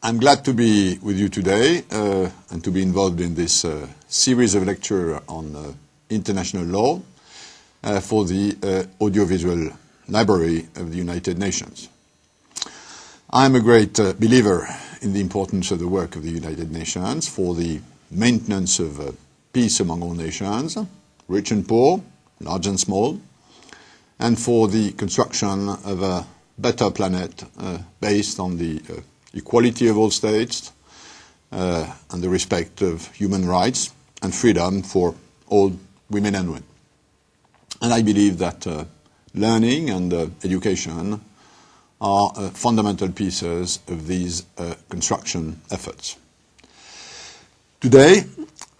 I'm glad to be with you today and to be involved in this series of lectures on international law for the Audiovisual Library of the United Nations. I'm a great believer in the importance of the work of the United Nations for the maintenance of peace among all nations, rich and poor, large and small, and for the construction of a better planet based on the equality of all states and the respect of human rights and freedom for all women and men. And I believe that learning and education are fundamental pieces of these construction efforts. Today,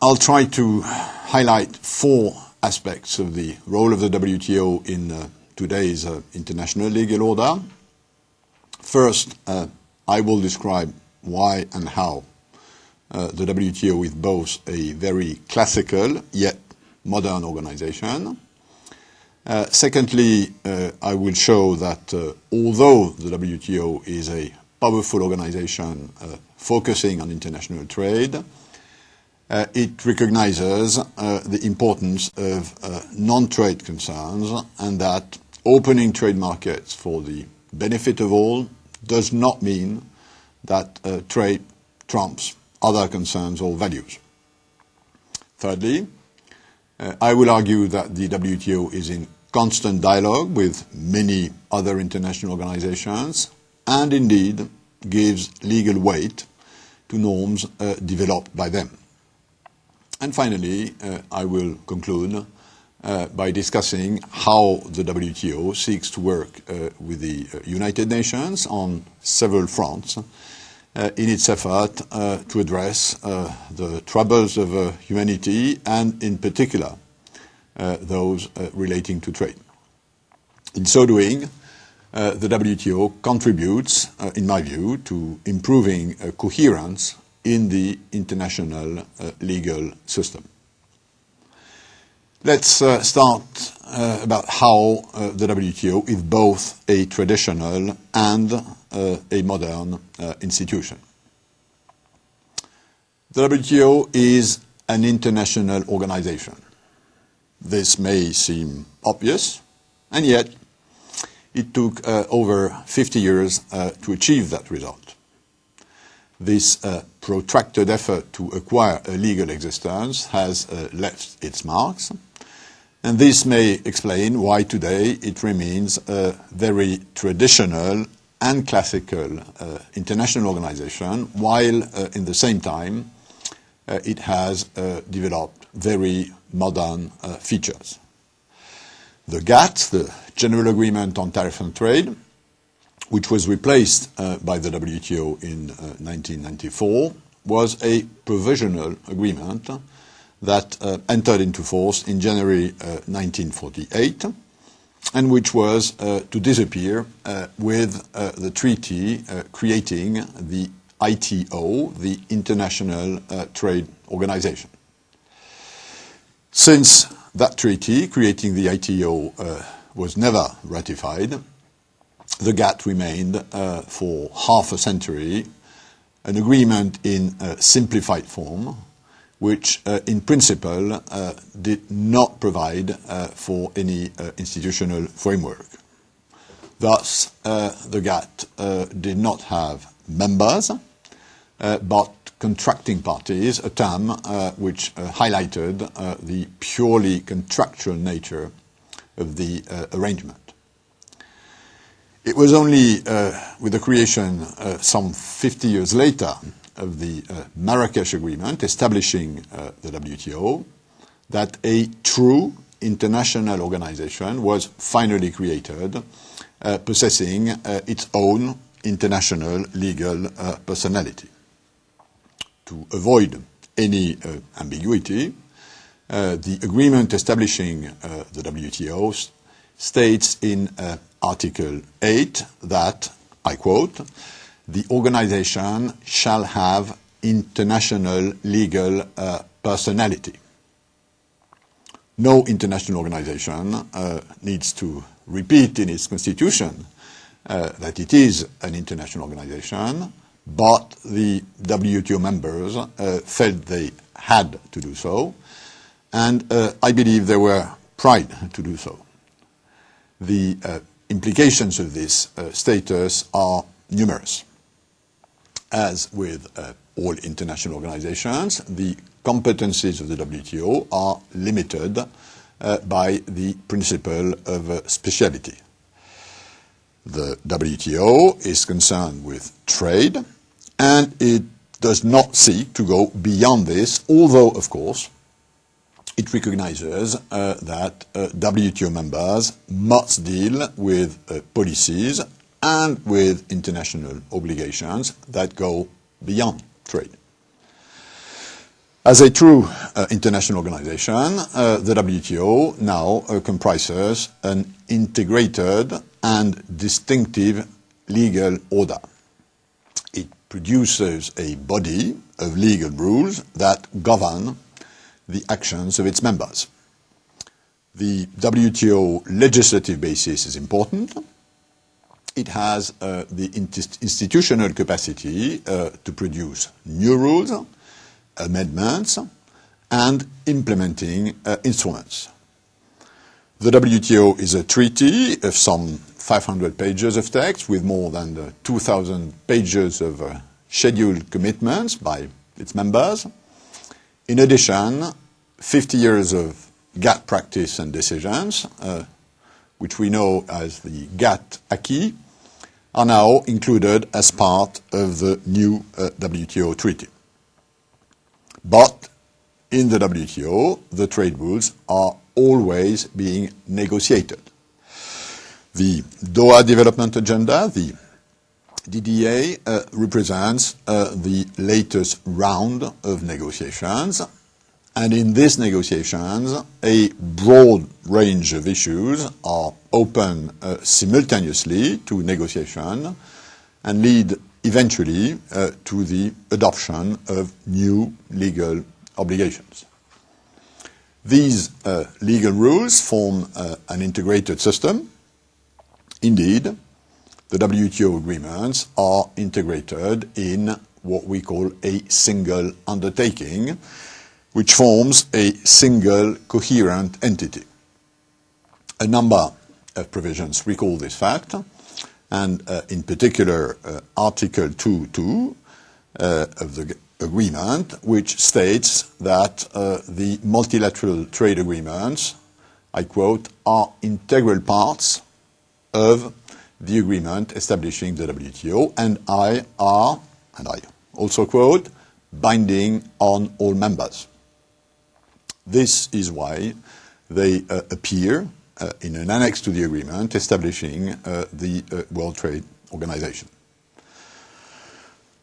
I'll try to highlight four aspects of the role of the WTO in today's international legal order. First, I will describe why and how the WTO is both a very classical yet modern organization. Secondly, I will show that although the WTO is a powerful organization focusing on international trade, it recognizes the importance of non-trade concerns and that opening trade markets for the benefit of all does not mean that trade trumps other concerns or values. Thirdly, I will argue that the WTO is in constant dialogue with many other international organizations and indeed gives legal weight to norms developed by them. And finally, I will conclude by discussing how the WTO seeks to work with the United Nations on several fronts in its effort to address the troubles of humanity and in particular those relating to trade. In so doing, the WTO contributes, in my view, to improving coherence in the international legal system. Let's start about how the WTO is both a traditional and a modern institution. The WTO is an international organization. This may seem obvious, and yet it took over 50 years to achieve that result. This protracted effort to acquire a legal existence has left its marks, and this may explain why today it remains a very traditional and classical international organization, while in the same time it has developed very modern features. The GATT, the General Agreement on Tariff and Trade, which was replaced by the WTO in 1994, was a provisional agreement that entered into force in January 1948, and which was to disappear with the treaty creating the ITO, the International Trade Organization. Since that treaty creating the ITO was never ratified, the GATT remained for half a century an agreement in simplified form, which in principle did not provide for any institutional framework. Thus, the GATT did not have members, but contracting parties, a term which highlighted the purely contractual nature of the arrangement. It was only with the creation some 50 years later of the Marrakesh Agreement establishing the WTO that a true international organization was finally created, possessing its own international legal personality. To avoid any ambiguity, the agreement establishing the WTO states in Article 8 that, I quote, "The organization shall have international legal personality." No international organization needs to repeat in its constitution that it is an international organization, but the WTO members felt they had to do so, and I believe they were proud to do so. The implications of this status are numerous. As with all international organizations, the competencies of the WTO are limited by the principle of speciality. The WTO is concerned with trade, and it does not seek to go beyond this, although, of course, it recognizes that WTO members must deal with policies and with international obligations that go beyond trade. As a true international organization, the WTO now comprises an integrated and distinctive legal order. It produces a body of legal rules that govern the actions of its members. The WTO legislative basis is important. It has the institutional capacity to produce new rules, amendments, and implementing instruments. The WTO is a treaty of some 500 pages of text with more than 2,000 pages of scheduled commitments by its members. In addition, 50 years of GATT practice and decisions, which we know as the GATT acquis, are now included as part of the new WTO treaty. But in the WTO, the trade rules are always being negotiated. The Doha Development Agenda, the DDA, represents the latest round of negotiations, and in these negotiations, a broad range of issues are open simultaneously to negotiation and lead eventually to the adoption of new legal obligations. These legal rules form an integrated system. Indeed, the WTO agreements are integrated in what we call a single undertaking, which forms a single coherent entity. A number of provisions recall this fact, and in particular Article 2.2 of the agreement, which states that the multilateral trade agreements, I quote, are integral parts of the agreement establishing the WTO and I also quote, binding on all members. This is why they appear in an annex to the agreement establishing the World Trade Organization.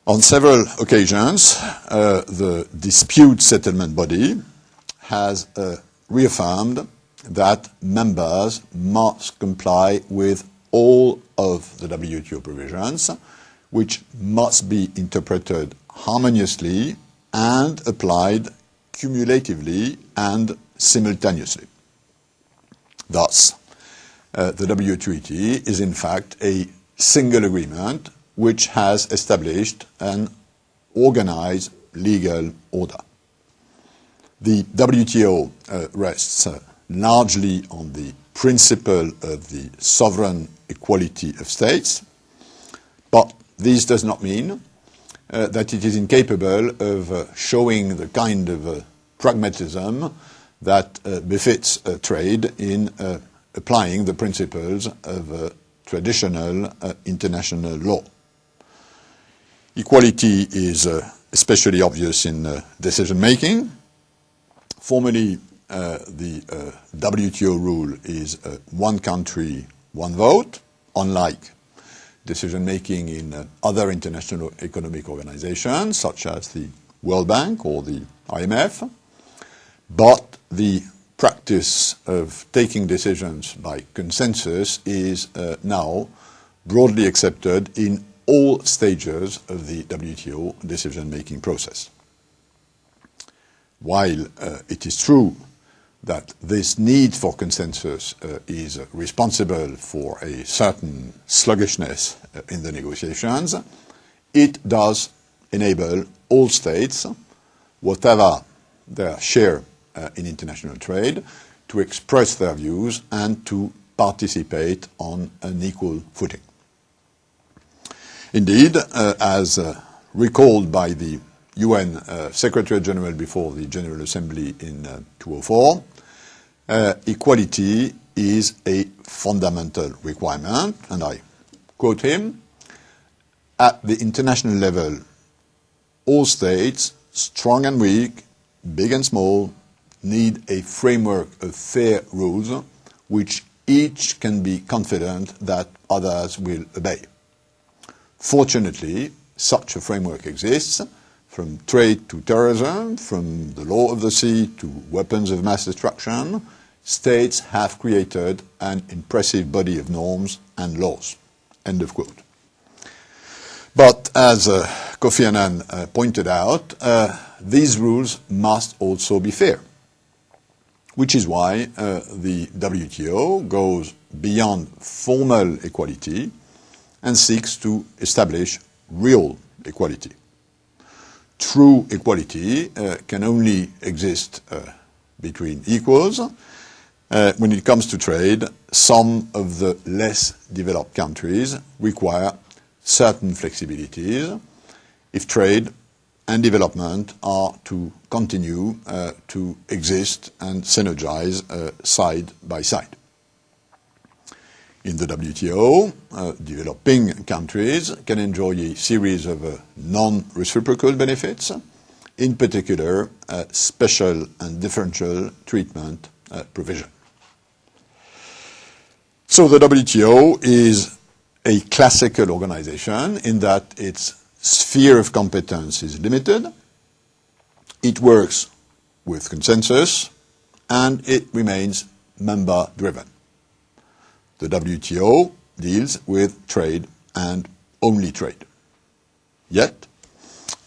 On several occasions, the dispute settlement body has reaffirmed that members must comply with all of the WTO provisions, which must be interpreted harmoniously and applied cumulatively and simultaneously. Thus, the WTO treaty is in fact a single agreement which has established an organized legal order. The WTO rests largely on the principle of the sovereign equality of states, but this does not mean that it is incapable of showing the kind of pragmatism that befits trade in applying the principles of traditional international law. Equality is especially obvious in decision-making. Formally, the WTO rule is one country, one vote, unlike decision-making in other international economic organizations, such as the World Bank or the IMF. But the practice of taking decisions by consensus is now broadly accepted in all stages of the WTO decision-making process. While it is true that this need for consensus is responsible for a certain sluggishness in the negotiations, it does enable all states, whatever their share in international trade, to express their views and to participate on an equal footing. Indeed, as recalled by the UN Secretary General before the General Assembly in 2004, equality is a fundamental requirement, and I quote him, "At the international level, all states, strong and weak, big and small, need a framework of fair rules which each can be confident that others will obey. Fortunately, such a framework exists, from trade to terrorism, from the law of the sea to weapons of mass destruction. States have created an impressive body of norms and laws." End of quote. But as Kofi Annan pointed out, these rules must also be fair, which is why the WTO goes beyond formal equality and seeks to establish real equality. True equality can only exist between equals. When it comes to trade, some of the less developed countries require certain flexibilities if trade and development are to continue to exist and synergize side by side. In the WTO, developing countries can enjoy a series of non-reciprocal benefits, in particular special and differential treatment provision. So the WTO is a classical organization in that its sphere of competence is limited, it works with consensus, and it remains member-driven. The WTO deals with trade and only trade. Yet,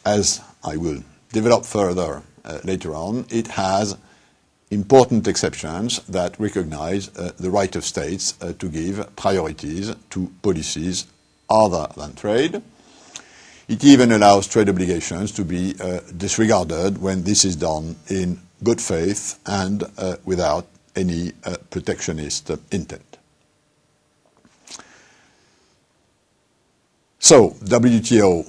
as I will develop further later on, it has important exceptions that recognize the right of states to give priorities to policies other than trade. It even allows trade obligations to be disregarded when this is done in good faith and without any protectionist intent. So, WTO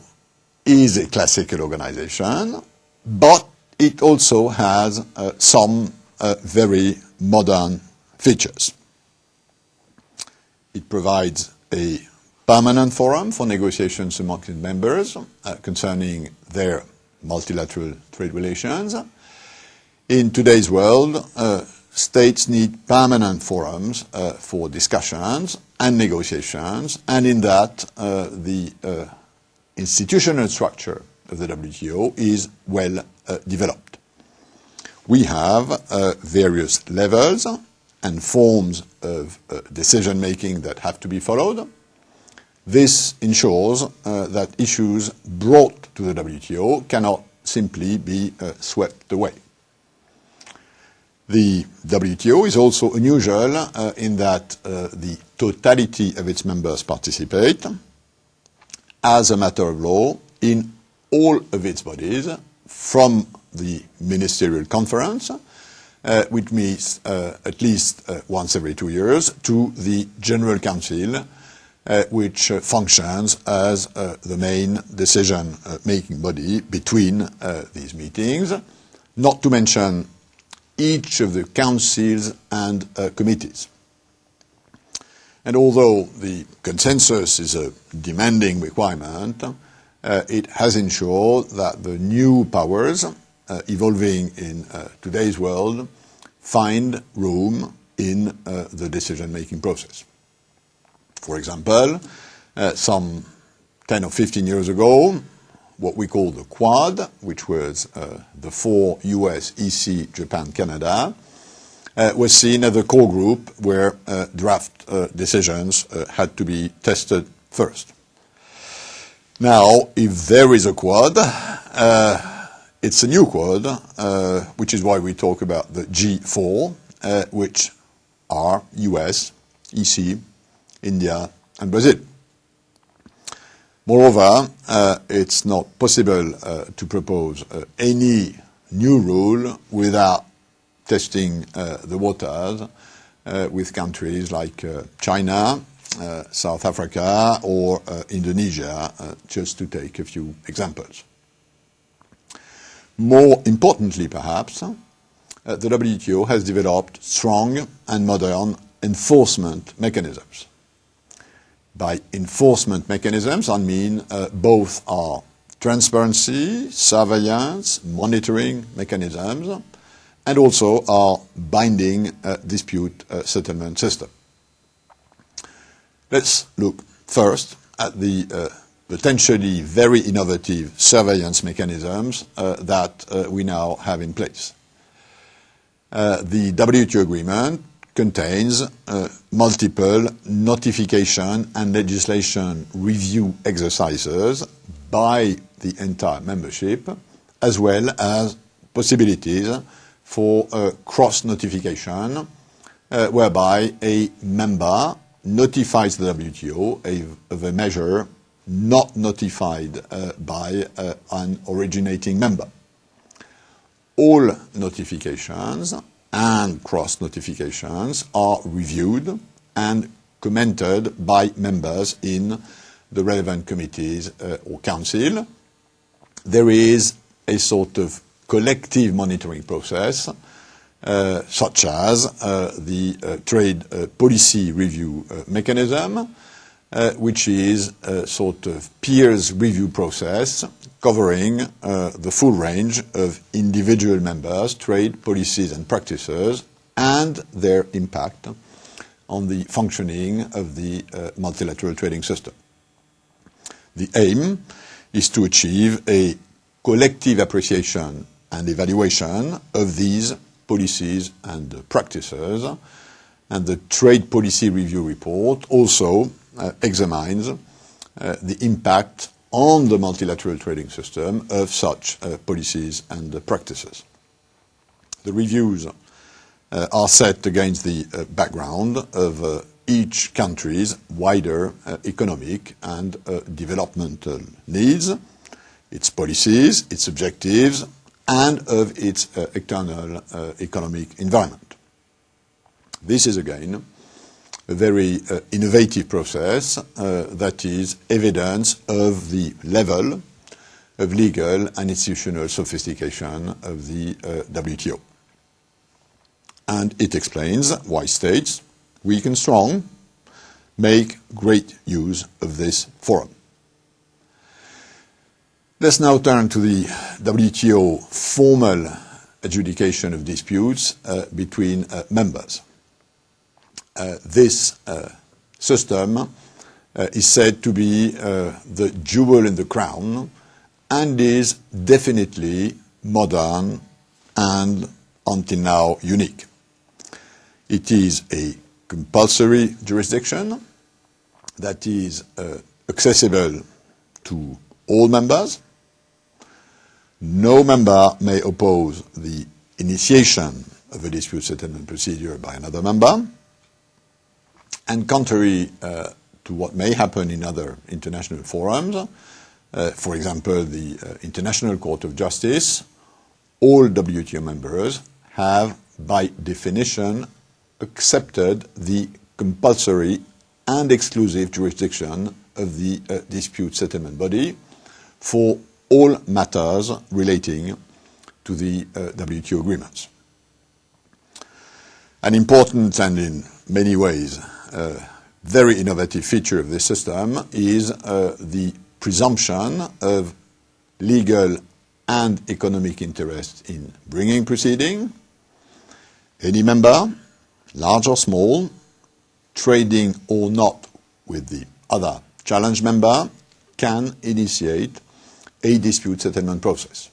is a classical organization, but it also has some very modern features. It provides a permanent forum for negotiations amongst its members concerning their multilateral trade relations. In today's world, states need permanent forums for discussions and negotiations, and in that the institutional structure of the WTO is well developed. We have various levels and forms of decision-making that have to be followed. This ensures that issues brought to the WTO cannot simply be swept away. The WTO is also unusual in that the totality of its members participate as a matter of law in all of its bodies, from the ministerial conference, which meets at least once every 2 years, to the General Council, which functions as the main decision-making body between these meetings, not to mention each of the councils and committees. And although the consensus is a demanding requirement, it has ensured that the new powers evolving in today's world find room in the decision-making process. For example, some 10 or 15 years ago, what we call the Quad, which was the 4 US, EC, Japan, Canada, was seen as a core group where draft decisions had to be tested first. Now, if there is a Quad, it's a new Quad, which is why we talk about the G4, which are US, EC, India, and Brazil. Moreover, it's not possible to propose any new rule without testing the waters with countries like China, South Africa, or Indonesia, just to take a few examples. More importantly, perhaps, the WTO has developed strong and modern enforcement mechanisms. By enforcement mechanisms, I mean both our transparency, surveillance, monitoring mechanisms, and also our binding dispute settlement system. Let's look first at the potentially very innovative surveillance mechanisms that we now have in place. The WTO agreement contains multiple notification and legislation review exercises by the entire membership, as well as possibilities for cross-notification, whereby a member notifies the WTO of a measure not notified by an originating member. All notifications and cross-notifications are reviewed and commented by members in the relevant committees or council. There is a sort of collective monitoring process, such as the trade policy review mechanism, which is a sort of peers review process covering the full range of individual members' trade policies and practices and their impact on the functioning of the multilateral trading system. The aim is to achieve a collective appreciation and evaluation of these policies and practices, and the Trade Policy Review Report also examines the impact on the multilateral trading system of such policies and practices. The reviews are set against the background of each country's wider economic and developmental needs, its policies, its objectives, and of its external economic environment. This is again a very innovative process that is evidence of the level of legal and institutional sophistication of the WTO. And it explains why states, weak and strong, make great use of this forum. Let's now turn to the WTO formal adjudication of disputes between members. This system is said to be the jewel in the crown and is definitely modern and until now unique. It is a compulsory jurisdiction that is accessible to all members. No member may oppose the initiation of a dispute settlement procedure by another member. And contrary to what may happen in other international forums, for example, the International Court of Justice, all WTO members have, by definition, accepted the compulsory and exclusive jurisdiction of the dispute settlement body for all matters relating to the WTO agreements. An important and in many ways very innovative feature of this system is the presumption of legal and economic interest in bringing proceeding. Any member, large or small, trading or not with the other challenge member, can initiate a dispute settlement process.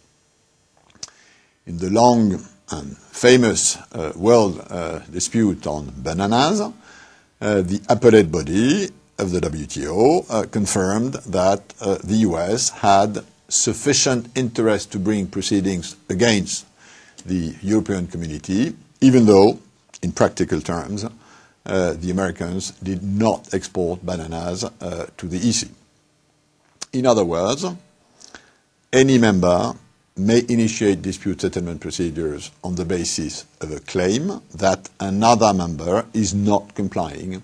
In the long and famous world dispute on bananas, the appellate body of the WTO confirmed that the US had sufficient interest to bring proceedings against the European community, even though, in practical terms, the Americans did not export bananas to the EC. In other words, any member may initiate dispute settlement procedures on the basis of a claim that another member is not complying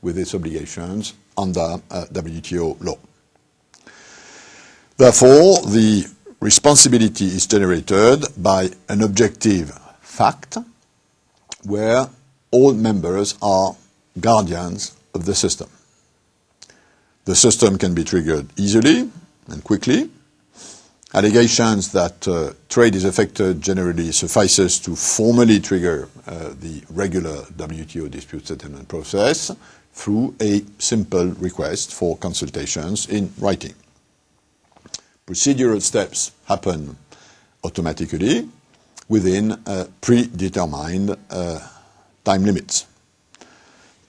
with its obligations under WTO law. Therefore, the responsibility is generated by an objective fact where all members are guardians of the system. The system can be triggered easily and quickly. Allegations that trade is affected generally suffices to formally trigger the regular WTO dispute settlement process through a simple request for consultations in writing. Procedural steps happen automatically within predetermined time limits.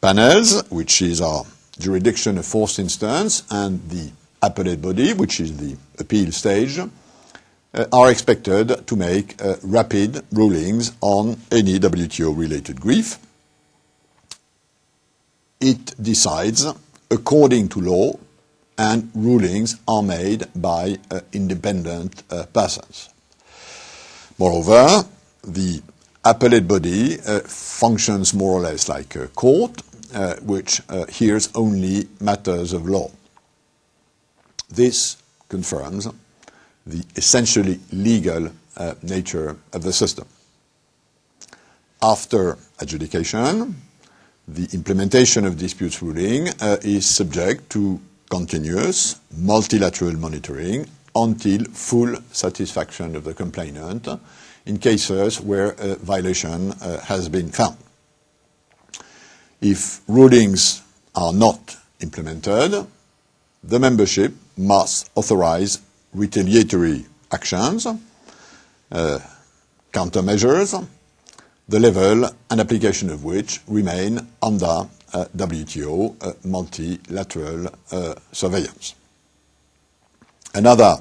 Panels, which is our jurisdiction of first instance, and the appellate body, which is the appeal stage, are expected to make rapid rulings on any WTO-related grief. It decides according to law, and rulings are made by independent persons. Moreover, the appellate body functions more or less like a court, which hears only matters of law. This confirms the essentially legal nature of the system. After adjudication, the implementation of disputes ruling is subject to continuous multilateral monitoring until full satisfaction of the complainant in cases where a violation has been found. If rulings are not implemented, the membership must authorize retaliatory actions, countermeasures, the level and application of which remain under WTO multilateral surveillance. Another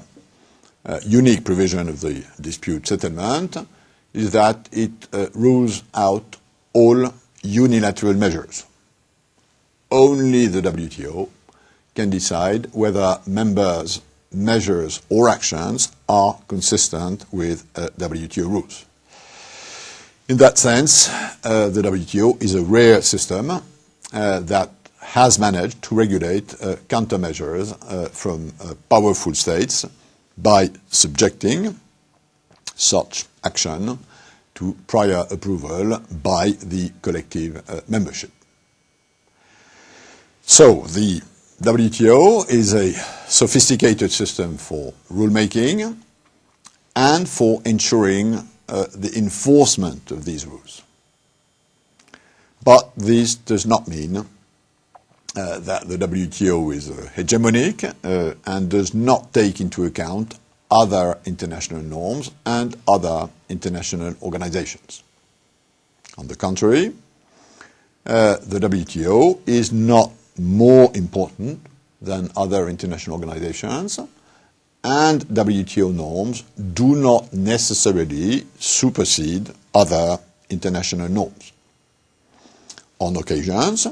unique provision of the dispute settlement is that it rules out all unilateral measures. Only the WTO can decide whether members' measures or actions are consistent with WTO rules. In that sense, the WTO is a rare system that has managed to regulate countermeasures from powerful states by subjecting such action to prior approval by the collective membership. So, the WTO is a sophisticated system for rulemaking and for ensuring the enforcement of these rules. But this does not mean that the WTO is hegemonic and does not take into account other international norms and other international organizations. On the contrary, the WTO is not more important than other international organizations, and WTO norms do not necessarily supersede other international norms. On occasions,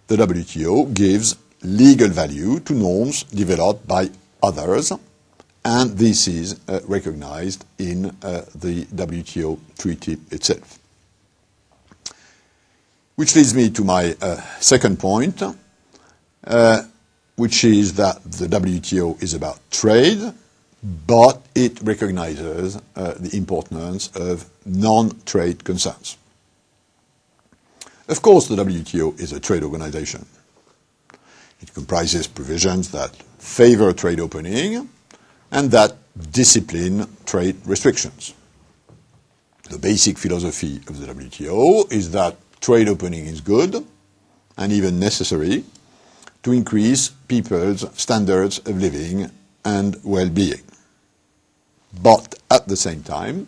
the WTO gives legal value to norms developed by others, and this is recognized in the WTO treaty itself. Which leads me to my second point, which is that the WTO is about trade, but it recognizes the importance of non-trade concerns. Of course, the WTO is a trade organization. It comprises provisions that favor trade opening and that discipline trade restrictions. The basic philosophy of the WTO is that trade opening is good and even necessary to increase people's standards of living and well-being. But at the same time,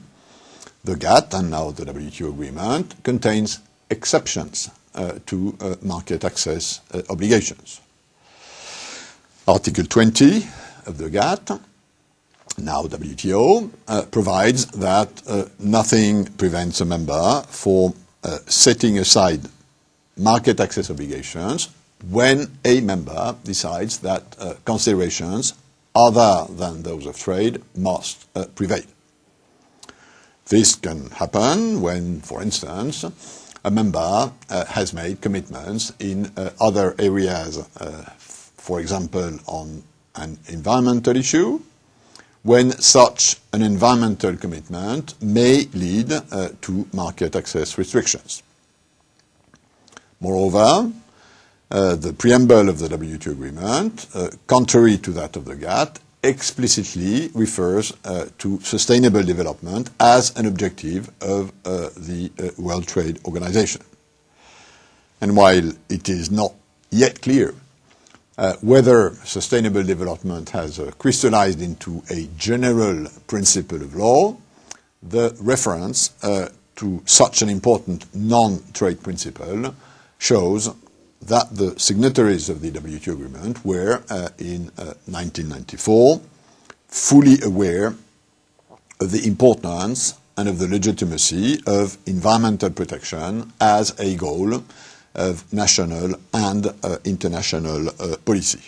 the GATT and now the WTO agreement contains exceptions to market access obligations. Article 20 of the GATT, now WTO, provides that nothing prevents a member from setting aside market access obligations when a member decides that considerations other than those of trade must prevail. This can happen when, for instance, a member has made commitments in other areas, for example, on an environmental issue, when such an environmental commitment may lead to market access restrictions. Moreover, the preamble of the WTO agreement, contrary to that of the GATT, explicitly refers to sustainable development as an objective of the World Trade Organization. And while it is not yet clear whether sustainable development has crystallized into a general principle of law, the reference to such an important non-trade principle shows that the signatories of the WTO agreement were, in 1994, fully aware of the importance and of the legitimacy of environmental protection as a goal of national and international policy.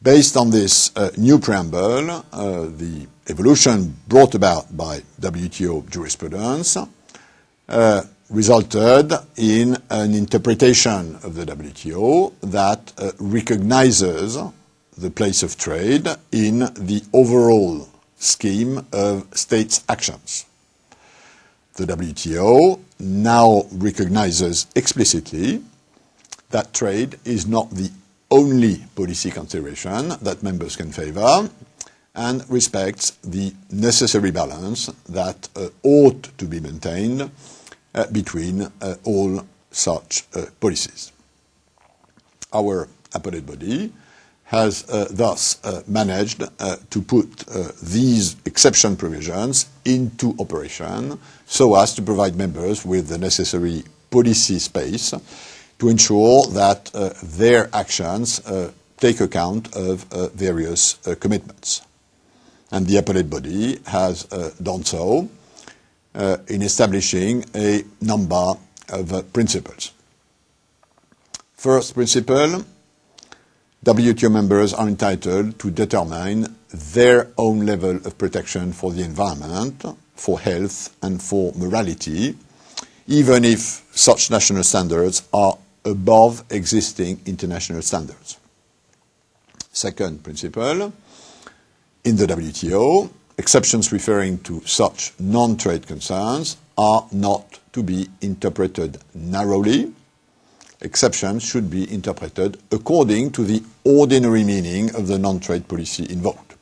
Based on this new preamble, the evolution brought about by WTO jurisprudence resulted in an interpretation of the WTO that recognizes the place of trade in the overall scheme of states' actions. The WTO now recognizes explicitly that trade is not the only policy consideration that members can favor, and respects the necessary balance that ought to be maintained between all such policies. Our appellate body has thus managed to put these exception provisions into operation so as to provide members with the necessary policy space to ensure that their actions take account of various commitments. And the appellate body has done so in establishing a number of principles. First principle, WTO members are entitled to determine their own level of protection for the environment, for health, and for morality, even if such national standards are above existing international standards. Second principle, in the WTO, exceptions referring to such non-trade concerns are not to be interpreted narrowly. Exceptions should be interpreted according to the ordinary meaning of the non-trade policy invoked.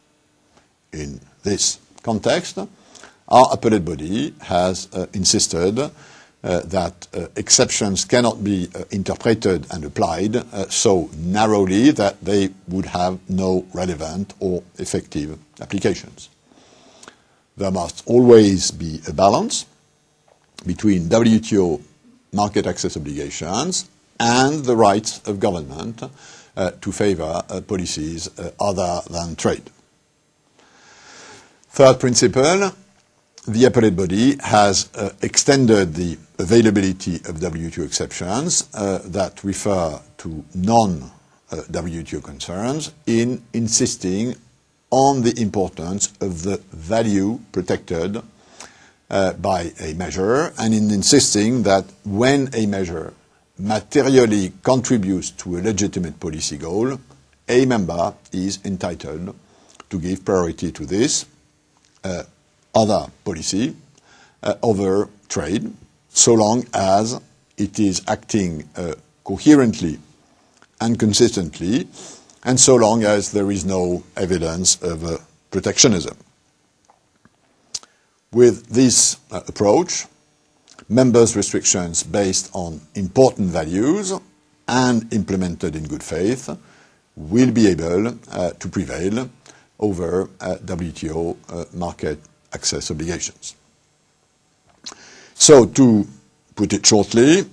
In this context, our appellate body has insisted that exceptions cannot be interpreted and applied so narrowly that they would have no relevant or effective applications. There must always be a balance between WTO market access obligations and the rights of government to favor policies other than trade. Third principle, the appellate body has extended the availability of WTO exceptions that refer to non-WTO concerns in insisting on the importance of the value protected by a measure, and in insisting that when a measure materially contributes to a legitimate policy goal, a member is entitled to give priority to this other policy over trade, so long as it is acting coherently and consistently, and so long as there is no evidence of protectionism. With this approach, members' restrictions based on important values and implemented in good faith will be able to prevail over WTO market access obligations. So, to put it shortly,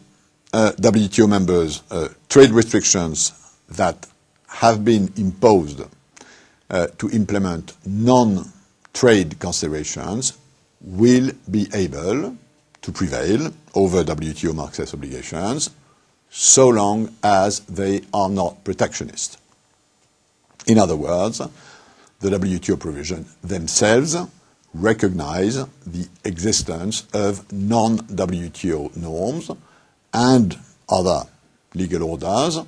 WTO members' trade restrictions that have been imposed to implement non-trade considerations will be able to prevail over WTO market access obligations so long as they are not protectionist. In other words, the WTO provisions themselves recognize the existence of non-WTO norms and other legal orders,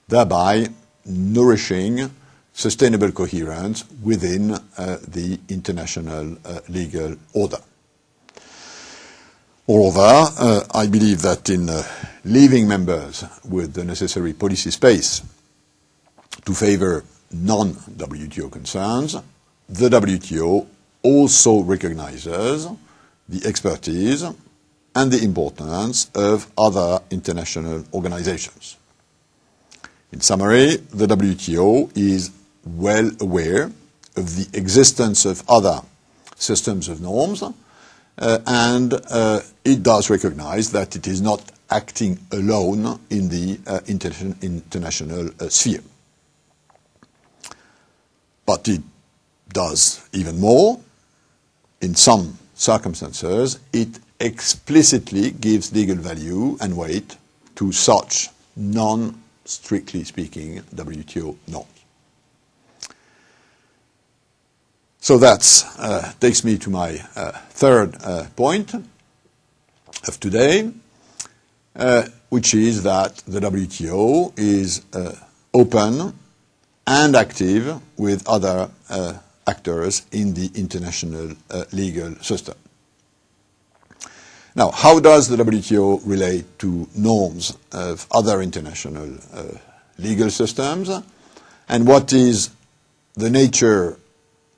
thereby nourishing sustainable coherence within the international legal order. Moreover, I believe that in leaving members with the necessary policy space to favor non-WTO concerns, the WTO also recognizes the expertise and the importance of other international organizations. In summary, the WTO is well aware of the existence of other systems of norms, and it does recognize that it is not acting alone in the international sphere. But it does even more. In some circumstances, it explicitly gives legal value and weight to such non-strictly speaking WTO norms. So that takes me to my third point of today, which is that the WTO is open and active with other actors in the international legal system. Now, how does the WTO relate to norms of other international legal systems, and what is the nature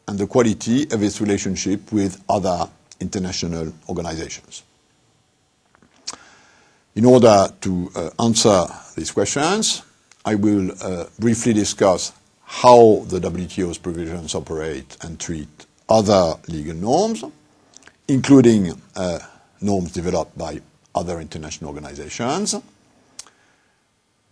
and the quality of its relationship with other international organizations? In order to answer these questions, I will briefly discuss how the WTO's provisions operate and treat other legal norms, including norms developed by other international organizations.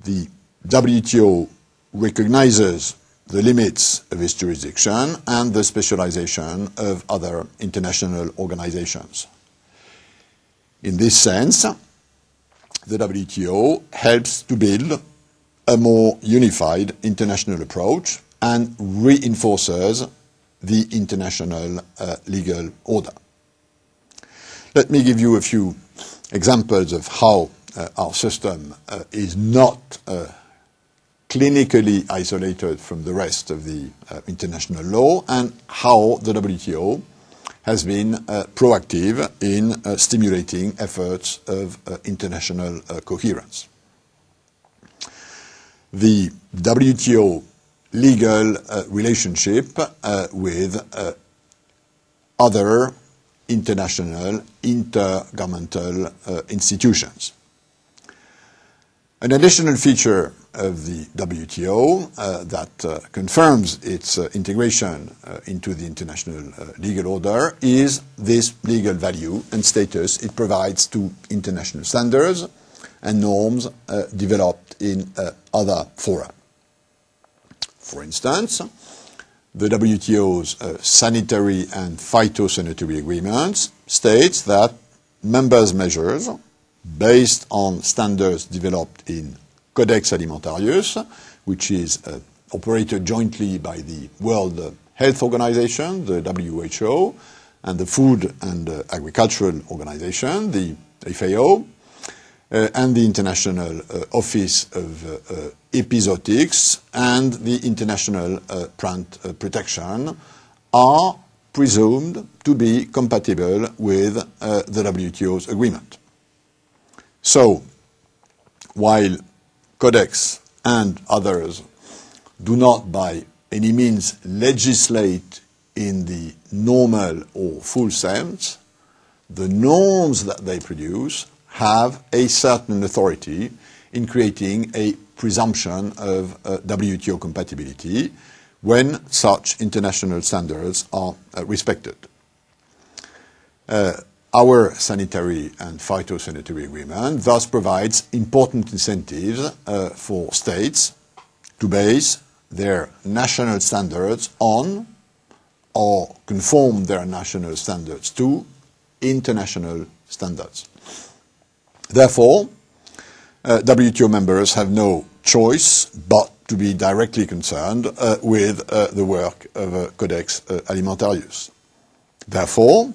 The WTO recognizes the limits of its jurisdiction and the specialization of other international organizations. In this sense, the WTO helps to build a more unified international approach and reinforces the international legal order. Let me give you a few examples of how our system is not clinically isolated from the rest of the international law, and how the WTO has been proactive in stimulating efforts of international coherence. The WTO legal relationship with other international intergovernmental institutions. An additional feature of the WTO that confirms its integration into the international legal order is this legal value and status it provides to international standards and norms developed in other fora. For instance, the WTO's sanitary and phytosanitary agreements states that members' measures based on standards developed in Codex Alimentarius, which is operated jointly by the World Health Organization, the WHO, and the Food and Agricultural Organization, the FAO, and the International Office of Epizootics and the International Plant Protection, are presumed to be compatible with the WTO's agreement. So, while Codex and others do not by any means legislate in the normal or full sense, the norms that they produce have a certain authority in creating a presumption of WTO compatibility when such international standards are respected. Our sanitary and phytosanitary agreement thus provides important incentives for states to base their national standards on or conform their national standards to international standards. Therefore, WTO members have no choice but to be directly concerned with the work of Codex Alimentarius. Therefore,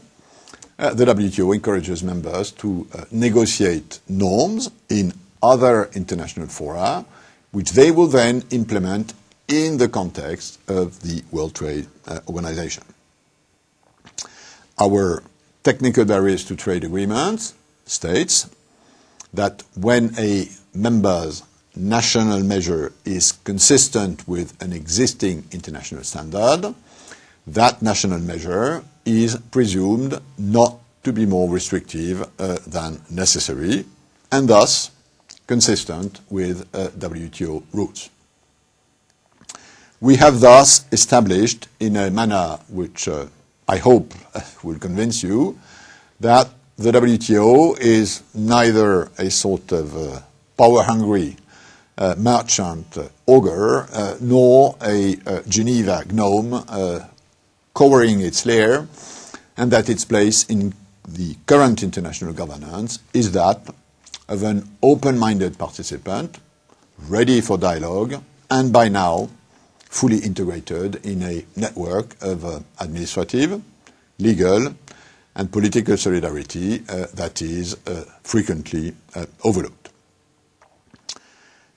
the WTO encourages members to negotiate norms in other international fora, which they will then implement in the context of the World Trade Organization. Our technical barriers to trade agreement states that when a member's national measure is consistent with an existing international standard, that national measure is presumed not to be more restrictive than necessary, and thus consistent with WTO rules. We have thus established, in a manner which I hope will convince you, that the WTO is neither a sort of power-hungry merchant ogre, nor a Geneva gnome covering its lair, and that its place in the current international governance is that of an open-minded participant, ready for dialogue, and by now fully integrated in a network of administrative, legal, and political solidarity that is frequently overlooked.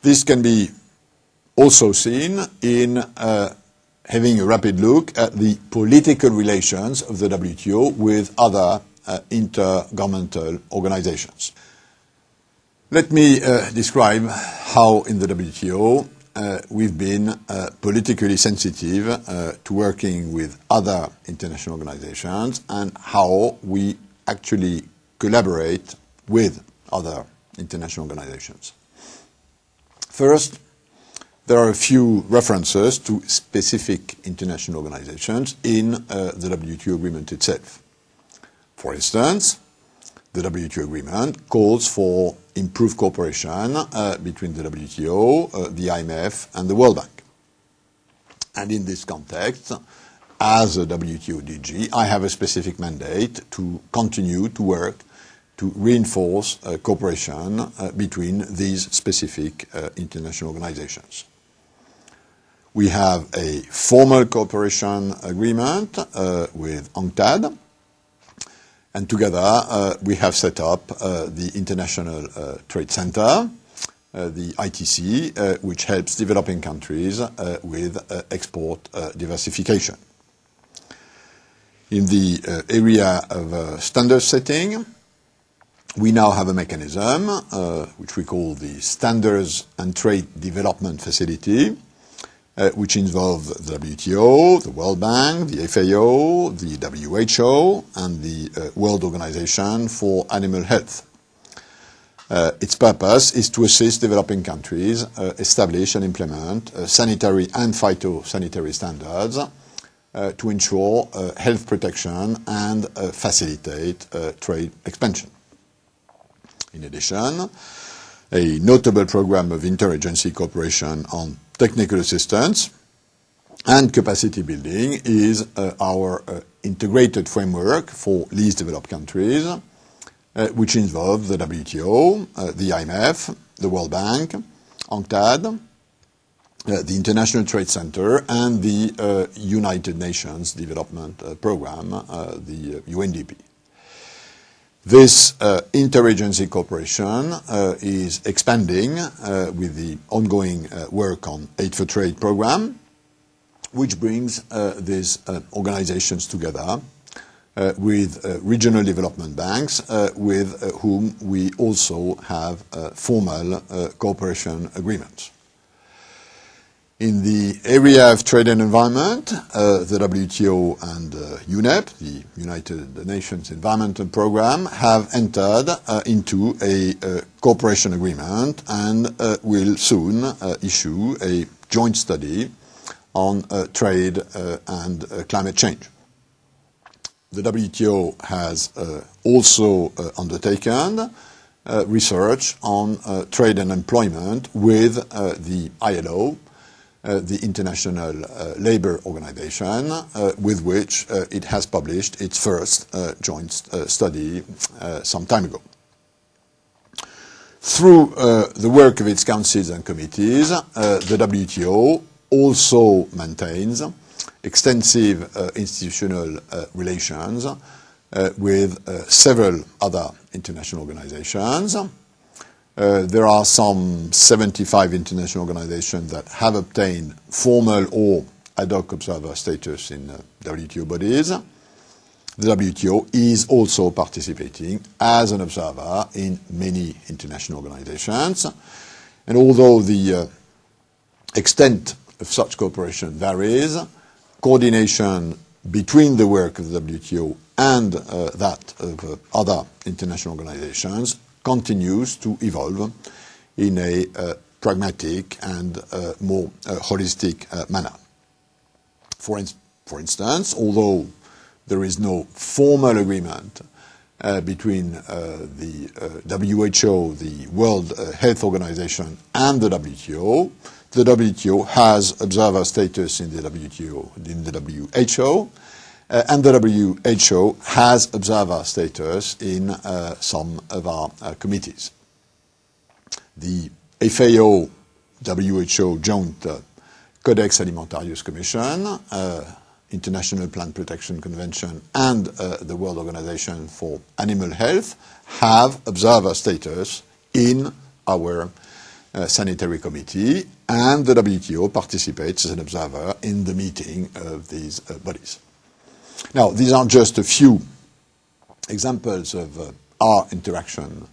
This can be also seen in having a rapid look at the political relations of the WTO with other intergovernmental organizations. Let me describe how in the WTO we've been politically sensitive to working with other international organizations and how we actually collaborate with other international organizations. First, there are a few references to specific international organizations in the WTO agreement itself. For instance, the WTO agreement calls for improved cooperation between the WTO, the IMF, and the World Bank. And in this context, as a WTO DG, I have a specific mandate to continue to work to reinforce cooperation between these specific international organizations. We have a formal cooperation agreement with UNCTAD, and together we have set up the International Trade Center, the ITC, which helps developing countries with export diversification. In the area of standard setting, we now have a mechanism which we call the Standards and Trade Development Facility, which involve the WTO, the World Bank, the FAO, the WHO, and the World Organization for Animal Health. Its purpose is to assist developing countries establish and implement sanitary and phytosanitary standards to ensure health protection and facilitate trade expansion. In addition, a notable program of interagency cooperation on technical assistance and capacity building is our integrated framework for least developed countries, which involve the WTO, the IMF, the World Bank, UNCTAD, the International Trade Center, and the United Nations Development Programme, the UNDP. This interagency cooperation is expanding with the ongoing work on Aid for Trade program, which brings these organizations together with regional development banks with whom we also have formal cooperation agreements. In the area of trade and environment, the WTO and UNEP, the United Nations Environmental Programme, have entered into a cooperation agreement and will soon issue a joint study on trade and climate change. The WTO has also undertaken research on trade and employment with the ILO, the International Labour Organization, with which it has published its first joint study some time ago. Through the work of its councils and committees, the WTO also maintains extensive institutional relations with several other international organizations. There are some 75 international organizations that have obtained formal or ad hoc observer status in WTO bodies. The WTO is also participating as an observer in many international organizations. And although the extent of such cooperation varies, coordination between the work of the WTO and that of other international organizations continues to evolve in a pragmatic and more holistic manner. For instance, although there is no formal agreement between the WHO, the World Health Organization, and the WTO has observer status in the WHO, and the WHO has observer status in some of our committees. The FAO-WHO Joint Codex Alimentarius Commission, International Plant Protection Convention, and the World Organization for Animal Health have observer status in our Sanitary Committee, and the WTO participates as an observer in the meeting of these bodies. Now, these are just a few examples of our interaction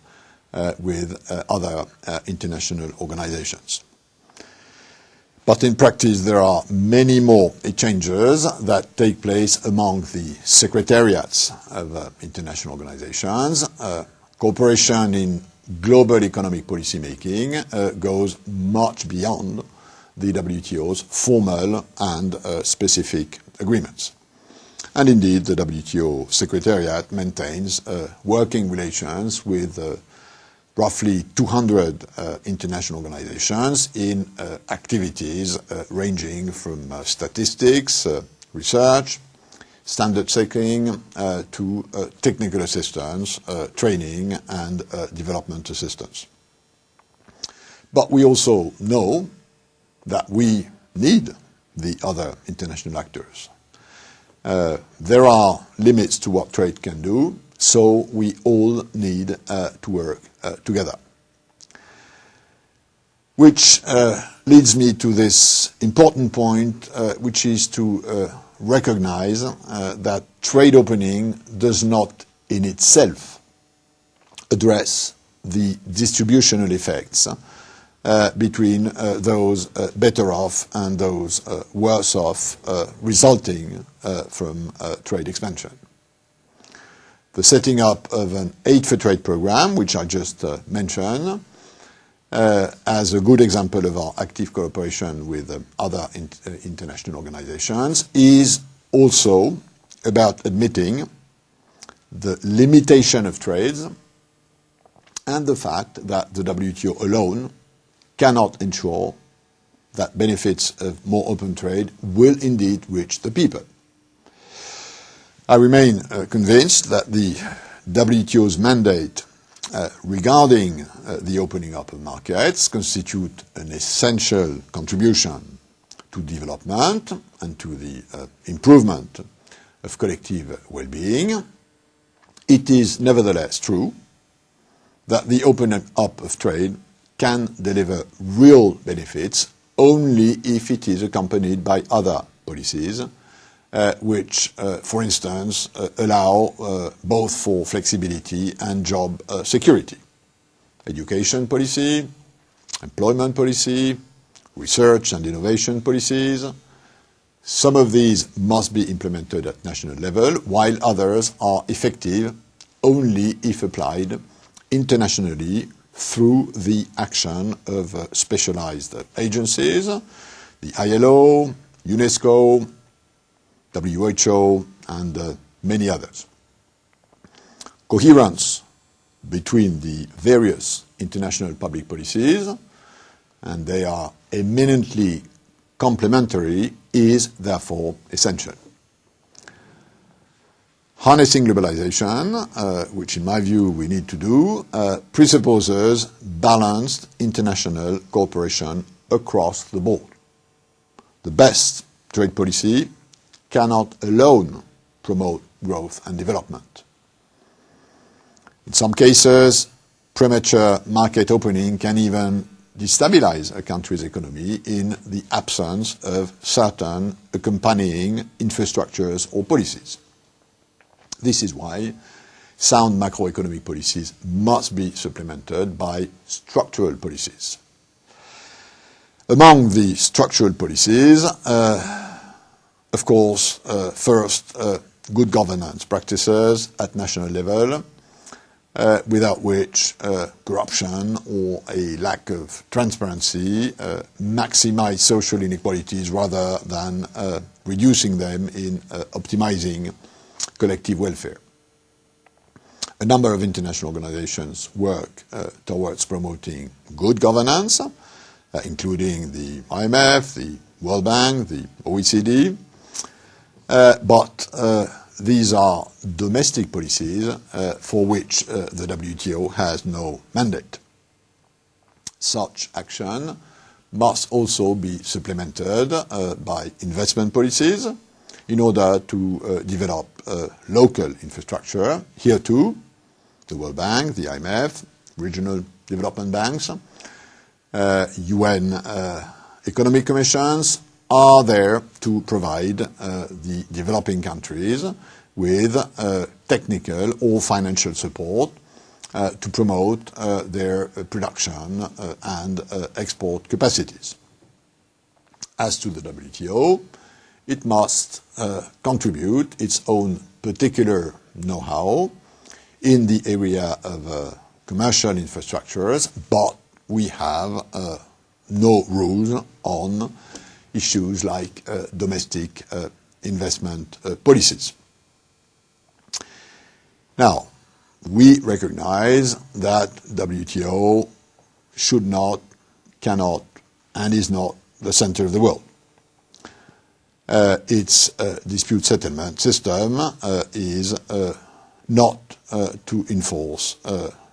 with other international organizations. But in practice, there are many more exchanges that take place among the secretariats of international organizations. Cooperation in global economic policy making goes much beyond the WTO's formal and specific agreements. And indeed, the WTO Secretariat maintains working relations with roughly 200 international organizations in activities ranging from statistics, research, standard setting, to technical assistance, training, and development assistance. But we also know that we need the other international actors. There are limits to what trade can do, so we all need to work together. Which leads me to this important point, which is to recognize that trade opening does not in itself address the distributional effects between those better off and those worse off resulting from trade expansion. The setting up of an Aid for Trade program, which I just mentioned, as a good example of our active cooperation with other international organizations, is also about admitting the limitation of trades and the fact that the WTO alone cannot ensure that benefits of more open trade will indeed reach the people. I remain convinced that the WTO's mandate regarding the opening up of markets constitute an essential contribution to development and to the improvement of collective well-being. It is nevertheless true that the opening up of trade can deliver real benefits only if it is accompanied by other policies, which, for instance, allow both for flexibility and job security. Education policy, employment policy, research and innovation policies. Some of these must be implemented at national level, while others are effective only if applied internationally through the action of specialized agencies, the ILO, UNESCO, WHO, and many others. Coherence between the various international public policies, and they are eminently complementary, is therefore essential. Harnessing globalization, which in my view we need to do, presupposes balanced international cooperation across the board. The best trade policy cannot alone promote growth and development. In some cases, premature market opening can even destabilize a country's economy in the absence of certain accompanying infrastructures or policies. This is why sound macroeconomic policies must be supplemented by structural policies. Among the structural policies, of course, first, good governance practices at national level, without which corruption or a lack of transparency maximize social inequalities rather than reducing them in optimizing collective welfare. A number of international organizations work towards promoting good governance, including the IMF, the World Bank, the OECD, but these are domestic policies for which the WTO has no mandate. Such action must also be supplemented by investment policies in order to develop local infrastructure. Here too, the World Bank, the IMF, regional development banks, UN economic commissions are there to provide the developing countries with technical or financial support to promote their production and export capacities. As to the WTO, it must contribute its own particular know-how in the area of commercial infrastructures, but we have no rules on issues like domestic investment policies. Now, we recognize that WTO should not, cannot, and is not the center of the world. Its dispute settlement system is not to enforce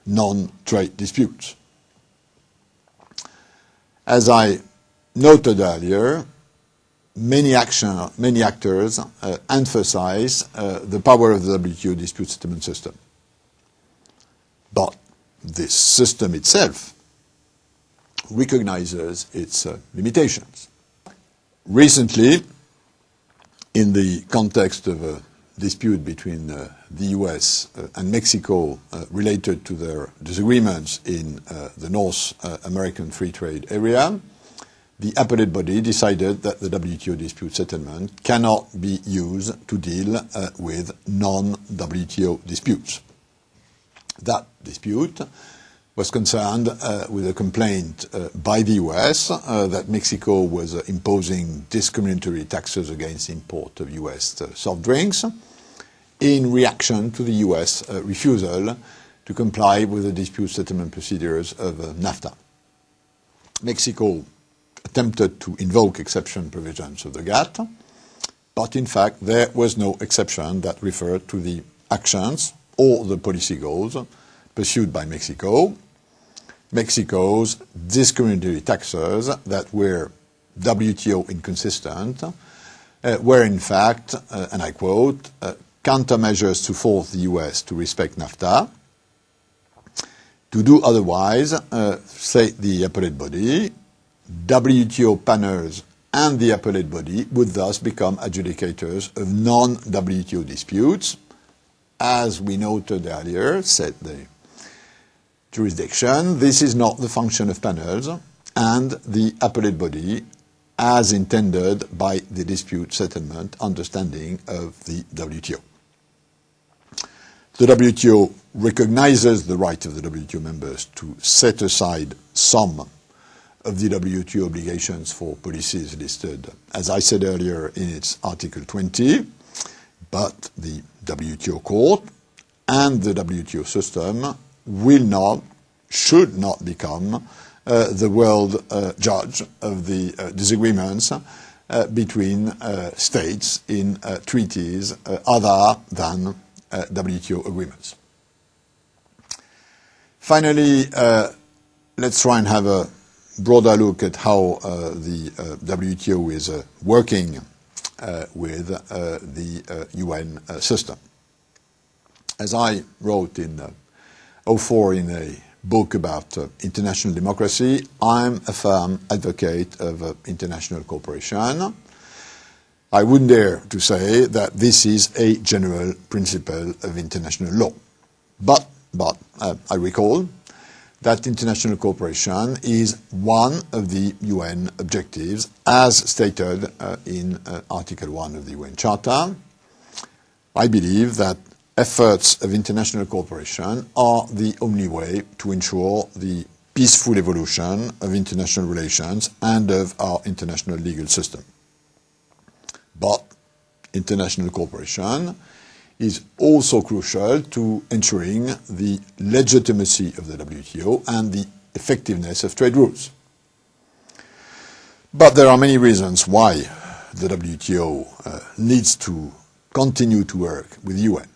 non-trade disputes. As I noted earlier, many actors emphasize the power of the WTO dispute settlement system. But this system itself recognizes its limitations. Recently, in the context of a dispute between the US and Mexico related to their disagreements in the North American Free Trade Area, the appellate body decided that the WTO dispute settlement cannot be used to deal with non-WTO disputes. That dispute was concerned with a complaint by the US that Mexico was imposing discriminatory taxes against import of US soft drinks in reaction to the US refusal to comply with the dispute settlement procedures of NAFTA. Mexico attempted to invoke exception provisions of the GATT, but in fact there was no exception that referred to the actions or the policy goals pursued by Mexico. Mexico's discriminatory taxes that were WTO inconsistent were in fact, and I quote, countermeasures to force the US to respect NAFTA. To do otherwise, say the appellate body, WTO panels and the appellate body would thus become adjudicators of non-WTO disputes. As we noted earlier, said the jurisdiction, this is not the function of panels and the appellate body as intended by the dispute settlement understanding of the WTO. The WTO recognizes the right of the WTO members to set aside some of the WTO obligations for policies listed, as I said earlier, in its Article 20, but the WTO court and the WTO system will not, should not become the world judge of the disagreements between states in treaties other than WTO agreements. Finally, let's try and have a broader look at how the WTO is working with the UN system. As I wrote in 2004 in a book about international democracy, I'm a firm advocate of international cooperation. I wouldn't dare to say that this is a general principle of international law. But I recall that international cooperation is one of the UN objectives as stated in Article 1 of the UN Charter. I believe that efforts of international cooperation are the only way to ensure the peaceful evolution of international relations and of our international legal system. But international cooperation is also crucial to ensuring the legitimacy of the WTO and the effectiveness of trade rules. But there are many reasons why the WTO needs to continue to work with the UN.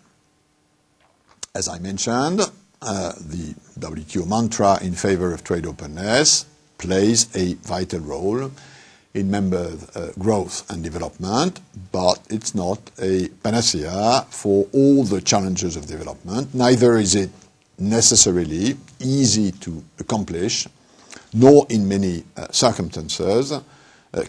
As I mentioned, the WTO mantra in favor of trade openness plays a vital role in member growth and development, but it's not a panacea for all the challenges of development. Neither is it necessarily easy to accomplish, nor in many circumstances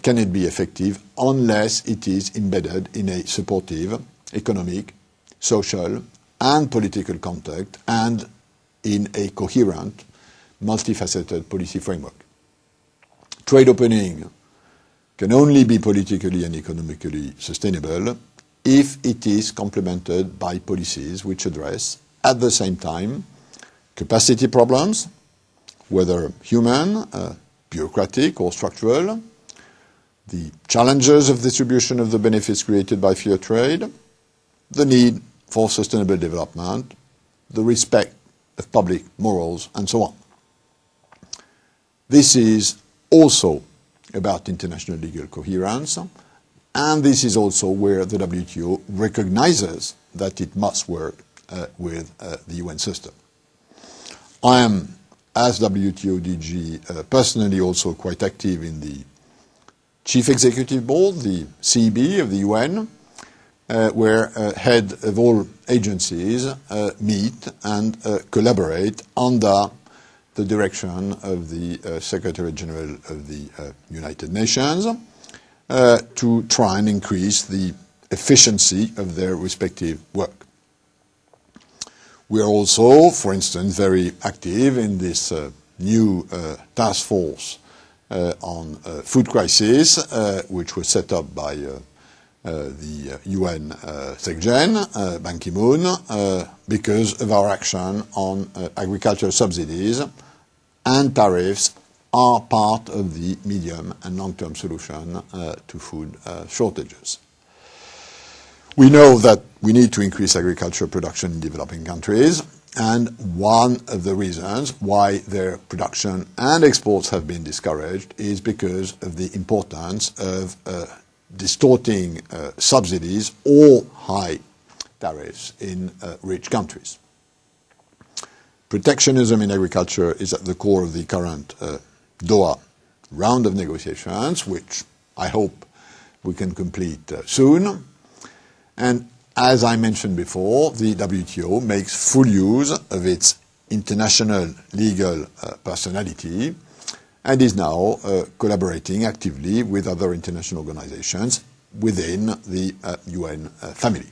can it be effective unless it is embedded in a supportive economic, social, and political context and in a coherent, multifaceted policy framework. Trade opening can only be politically and economically sustainable if it is complemented by policies which address, at the same time, capacity problems, whether human, bureaucratic, or structural, the challenges of distribution of the benefits created by fair trade, the need for sustainable development, the respect of public morals, and so on. This is also about international legal coherence, and this is also where the WTO recognizes that it must work with the UN system. I am, as WTO DG, personally also quite active in the Chief Executive Board, the CEB of the UN, where head of all agencies meet and collaborate under the direction of the Secretary General of the United Nations to try and increase the efficiency of their respective work. We are also, for instance, very active in this new task force on food crisis, which was set up by the UN Secretary-General, Ban Ki-moon, because of our action on agricultural subsidies and tariffs are part of the medium and long-term solution to food shortages. We know that we need to increase agricultural production in developing countries, and one of the reasons why their production and exports have been discouraged is because of the importance of distorting subsidies or high tariffs in rich countries. Protectionism in agriculture is at the core of the current Doha round of negotiations, which I hope we can complete soon. And as I mentioned before, the WTO makes full use of its international legal personality and is now collaborating actively with other international organizations within the UN family.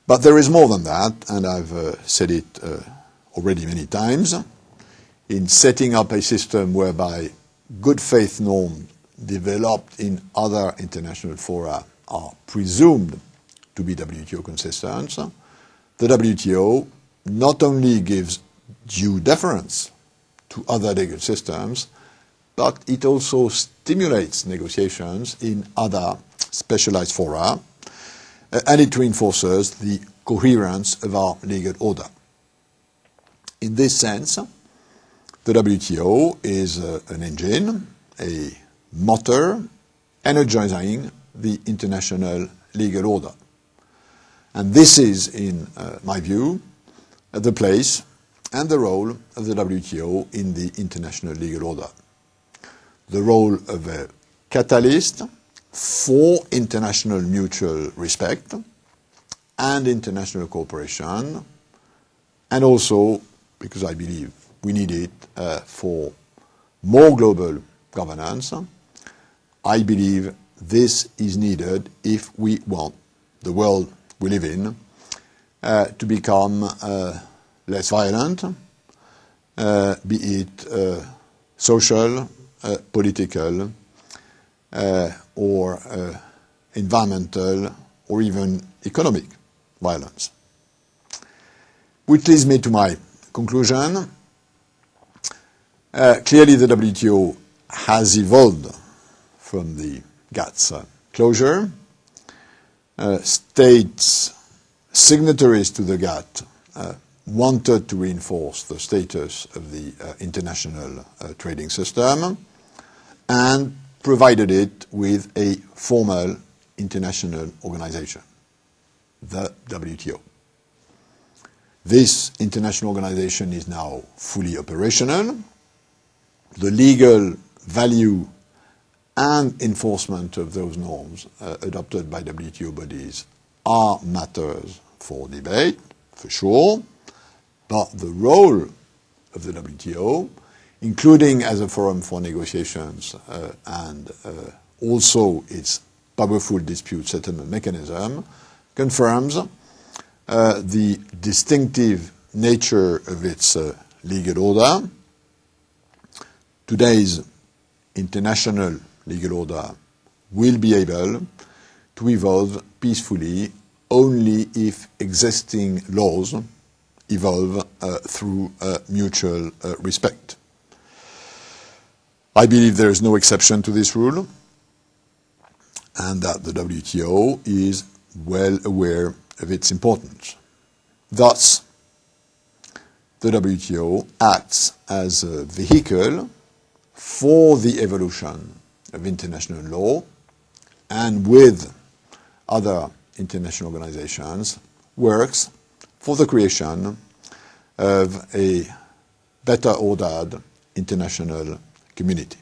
But there is more than that, and I've said it already many times. In setting up a system whereby good faith norms developed in other international fora are presumed to be WTO consistent, the WTO not only gives due deference to other legal systems, but it also stimulates negotiations in other specialized fora, and it reinforces the coherence of our legal order. In this sense, the WTO is an engine, a motor, energizing the international legal order. And this is, in my view, the place and the role of the WTO in the international legal order. The role of a catalyst for international mutual respect and international cooperation, and also, because I believe we need it for more global governance, I believe this is needed if we want the world we live in to become less violent, be it social, political, or environmental, or even economic violence. Which leads me to my conclusion. Clearly the WTO has evolved from the GATT's closure. States signatories to the GATT wanted to reinforce the status of the international trading system and provided it with a formal international organization, the WTO. This international organization is now fully operational. The legal value and enforcement of those norms adopted by WTO bodies are matters for debate, for sure, but the role of the WTO, including as a forum for negotiations and also its powerful dispute settlement mechanism, confirms the distinctive nature of its legal order. Today's international legal order will be able to evolve peacefully only if existing laws evolve through mutual respect. I believe there is no exception to this rule, and that the WTO is well aware of its importance. Thus, the WTO acts as a vehicle for the evolution of international law, and with other international organizations works for the creation of a better ordered international community.